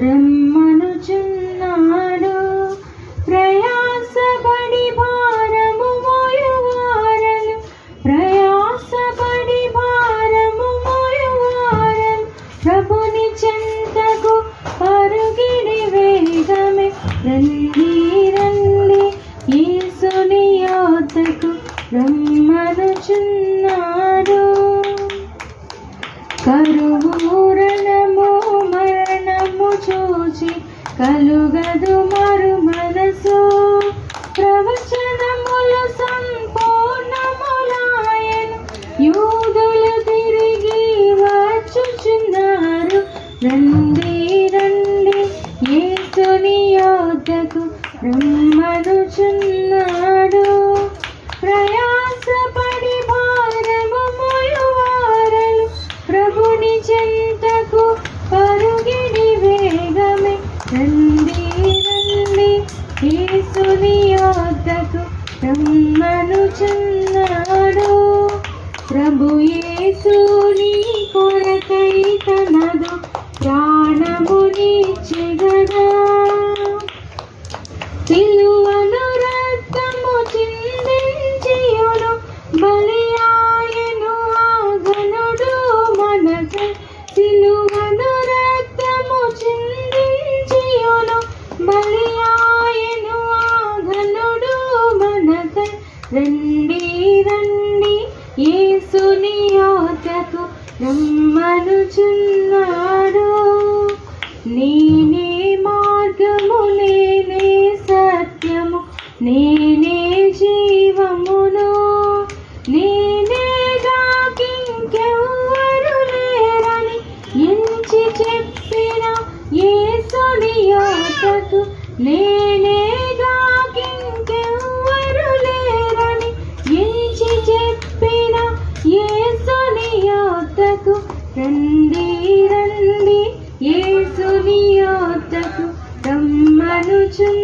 రమ్మనుచున్నాడు. ప్రయాసపడి భారము మోయువారను, ప్రయాసపడి భారము మోయువారను, ప్రభుని చెంతకు పరుగిడి వేగమే. రండి రండి యేసుని యొద్దకు రమ్మనుచున్నాడు. కరువురణము మరణము చూచి కలుగదు మరు మనసు. ప్రవచనములు సంపూర్ణములాయను, యూదులు తిరిగి వచ్చుచున్నారు. రండి రండి యేసుని యొద్దకు రమ్మనుచున్నాడు. ప్రయాసపడి భారము మోయువారను, ప్రభుని చెంతకు పరుగిడి వేగమే. రండి రండి యేసుని యొద్దకు రమ్మనుచున్నాడు. ప్రభు యేసు నీ కొరకై తనదు ప్రాణమునిచ్చెగదా. సిలువను రక్తము చిందించియును బలియాయను ఆ ఘనుడు మనకై. సిలువను రక్తము చిందించియును బలియాయను ఆ ఘనుడు మనకై. రండి రండి యేసుని యొద్దకు రమ్మనుచున్నాడు. నేనే మార్గము, నేనే సత్యము, నేనే జీవమును, నేనేగాకింకెవ్వరు లేరని ఎంచి చెప్పిన యేసుని యొద్దకు, నేనేగాకింకెవ్వరు లేరని ఎంచి చెప్పిన యేసుని యొద్దకు. రండి రండి యేసుని యొద్దకు రమ్మనుచున్నాడు.